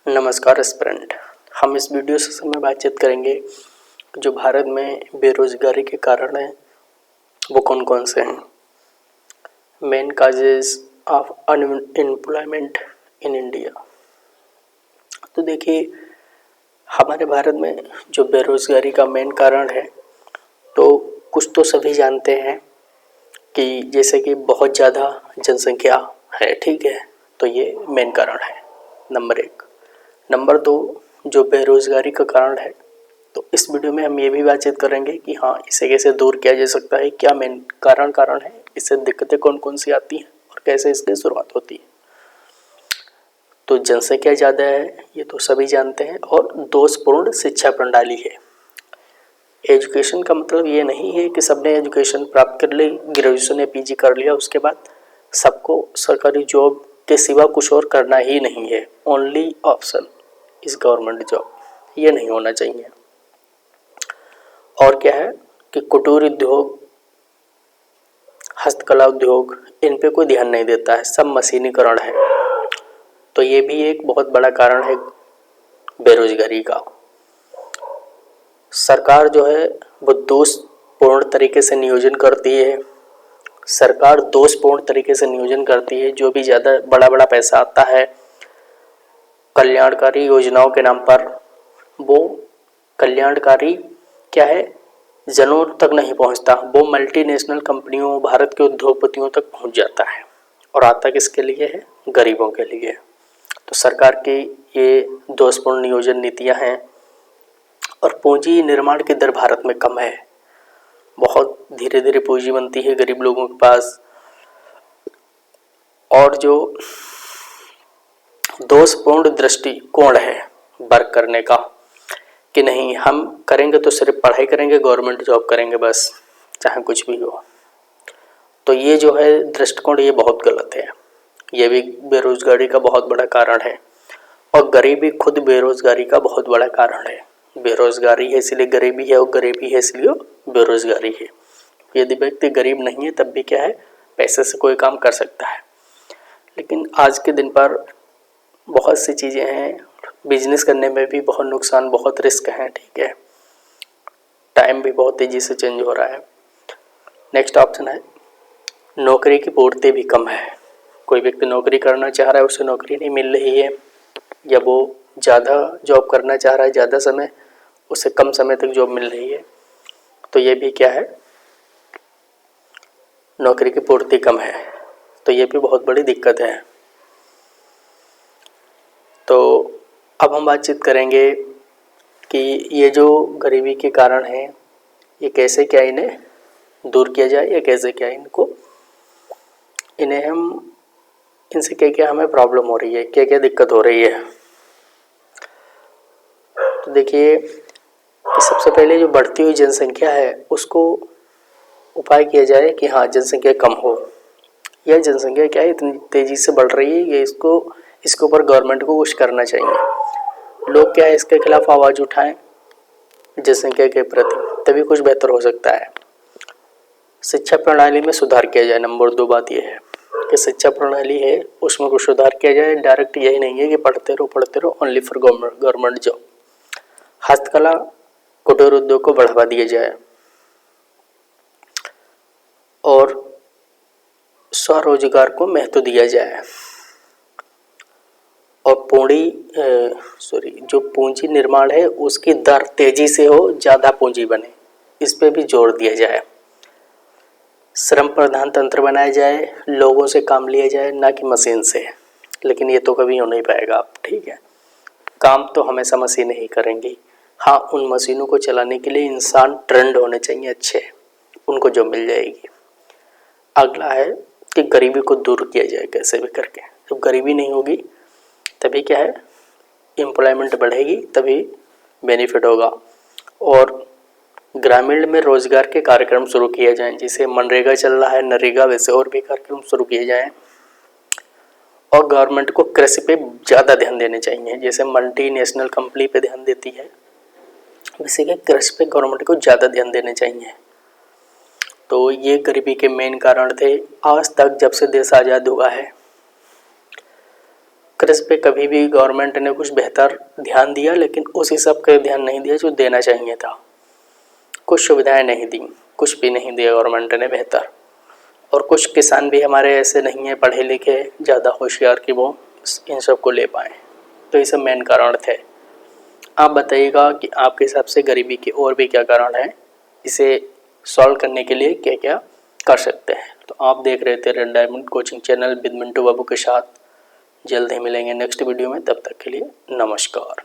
नमस्कार एस्पिरेंट। हम इस वीडियो सेशन में बातचीत करेंगे जो भारत में बेरोजगारी के कारण हैं वो कौन कौन से हैं। Main causes of unemployment in India. तो देखिए, हमारे भारत में जो बेरोजगारी का मेन कारण है तो कुछ तो सभी जानते हैं कि जैसे कि बहुत ज़्यादा जनसंख्या है, ठीक है, तो ये मेन कारण है नंबर 1। नंबर 2, जो बेरोजगारी का कारण है, तो इस वीडियो में हम ये भी बातचीत करेंगे कि हाँ, इसे कैसे दूर किया जा सकता है, क्या मेन कारण है, इससे दिक्कतें कौन कौन सी आती हैं और कैसे इसकी शुरुआत होती है। तो जनसंख्या ज़्यादा है ये तो सभी जानते हैं, और दोषपूर्ण शिक्षा प्रणाली है। एजुकेशन का मतलब ये नहीं है कि सबने एजुकेशन प्राप्त कर ली, ग्रेजुएशन या पीजी कर लिया, उसके बाद सबको सरकारी जॉब के सिवा कुछ और करना ही नहीं है। ओनली ऑप्शन इस गवर्नमेंट जॉब, ये नहीं होना चाहिए। और क्या है कि कुटीर उद्योग, हस्तकला उद्योग, इन पे कोई ध्यान नहीं देता है, सब मशीनीकरण है। तो ये भी एक बहुत बड़ा कारण है बेरोजगारी का। सरकार जो है वो दोषपूर्ण तरीके से नियोजन करती है। सरकार दोषपूर्ण तरीके से नियोजन करती है। जो भी ज़्यादा बड़ा बड़ा पैसा आता है कल्याणकारी योजनाओं के नाम पर, वो कल्याणकारी क्या है, जनों तक नहीं पहुंचता, वो मल्टीनेशनल कंपनियों, भारत के उद्योगपतियों तक पहुंच जाता है। और आता किसके लिए है? गरीबों के लिए। तो सरकार की ये दोषपूर्ण नियोजन नीतियां हैं। और पूंजी निर्माण की दर भारत में कम है, बहुत धीरे धीरे पूंजी बनती है गरीब लोगों के पास। और जो दोषपूर्ण दृष्टिकोण है वर्क करने का कि नहीं, हम करेंगे तो सिर्फ पढ़ाई करेंगे, गवर्नमेंट जॉब करेंगे बस, चाहे कुछ भी हो, तो ये जो है दृष्टिकोण ये बहुत गलत है। ये भी बेरोजगारी का बहुत बड़ा कारण है। और गरीबी खुद बेरोजगारी का बहुत बड़ा कारण है। बेरोजगारी है इसलिए गरीबी है, और गरीबी है इसलिए बेरोजगारी है। यदि व्यक्ति गरीब नहीं है तब भी क्या है, पैसे से कोई काम कर सकता है। लेकिन आज के दिन पर बहुत सी चीज़ें हैं, बिजनेस करने में भी बहुत नुकसान, बहुत रिस्क हैं, ठीक है। टाइम भी बहुत तेज़ी से चेंज हो रहा है। नेक्स्ट ऑप्शन है नौकरी की पूर्ति भी कम है। कोई व्यक्ति नौकरी करना चाह रहा है, उसे नौकरी नहीं मिल रही है, या वो ज़्यादा जॉब करना चाह रहा है ज़्यादा समय, उसे कम समय तक जॉब मिल रही है। तो ये भी क्या है, नौकरी की पूर्ति कम है, तो ये भी बहुत बड़ी दिक्कत है। तो अब हम बातचीत करेंगे कि ये जो गरीबी के कारण हैं ये कैसे क्या इन्हें दूर किया जाए, या कैसे क्या इनसे क्या क्या हमें प्रॉब्लम हो रही है, क्या क्या दिक्कत हो रही है। तो देखिए कि सबसे पहले जो बढ़ती हुई जनसंख्या है उसको उपाय किया जाए कि हाँ, जनसंख्या कम हो। यह जनसंख्या क्या है इतनी तेज़ी से बढ़ रही है, ये इसके ऊपर गवर्नमेंट को कुछ करना चाहिए। लोग क्या है इसके खिलाफ आवाज़ उठाएं जनसंख्या के प्रति, तभी कुछ बेहतर हो सकता है। शिक्षा प्रणाली में सुधार किया जाए। नंबर 2 बात यह है कि शिक्षा प्रणाली है उसमें कुछ सुधार किया जाए। डायरेक्ट यही नहीं है कि पढ़ते रहो ओनली फॉर गवर्नमेंट जॉब। हस्तकला कुटीर उद्योग को बढ़ावा दिया जाए, और स्वरोजगार को महत्व दिया जाए। और जो पूंजी निर्माण है उसकी दर तेजी से हो, ज़्यादा पूंजी बने, इस पे भी जोर दिया जाए। श्रम प्रधान तंत्र बनाया जाए, लोगों से काम लिया जाए, ना कि मशीन से। लेकिन ये तो कभी हो नहीं पाएगा आप, ठीक है। काम तो हमेशा मशीनें ही करेंगी। हाँ, उन मशीनों को चलाने के लिए इंसान ट्रेंड होने चाहिए अच्छे, उनको जो मिल जाएगी। अगला है कि गरीबी को दूर किया जाए कैसे भी करके। जब गरीबी नहीं होगी तभी क्या है, एम्प्लॉयमेंट बढ़ेगी, तभी बेनिफिट होगा। और ग्रामीण में रोजगार के कार्यक्रम शुरू किए जाएं, जैसे मनरेगा चल रहा है, नरेगा, वैसे और भी कार्यक्रम शुरू किए जाएं। और गवर्नमेंट को कृषि पे ज़्यादा ध्यान देने चाहिए, जैसे मल्टीनेशनल कंपनी पे ध्यान देती है, वैसे कि कृषि पे गवर्नमेंट को ज़्यादा ध्यान देने चाहिए। तो ये गरीबी के मेन कारण थे। आज तक जब से देश आज़ाद हुआ है कृषि पे कभी भी गवर्नमेंट ने कुछ बेहतर ध्यान दिया, लेकिन उस हिसाब का ध्यान नहीं दिया जो देना चाहिए था। कुछ सुविधाएं नहीं दी, कुछ भी नहीं दिया गवर्नमेंट ने बेहतर। और कुछ किसान भी हमारे ऐसे नहीं हैं पढ़े लिखे ज़्यादा होशियार कि वो इन सब को ले पाएँ। तो ये सब मेन कारण थे। आप बताइएगा कि आपके हिसाब से गरीबी के और भी क्या कारण हैं, इसे सॉल्व करने के लिए क्या क्या कर सकते हैं। तो आप देख रहे थे red diamond coaching channel with Mintu Babu के साथ। जल्द ही मिलेंगे नेक्स्ट वीडियो में, तब तक के लिए नमस्कार।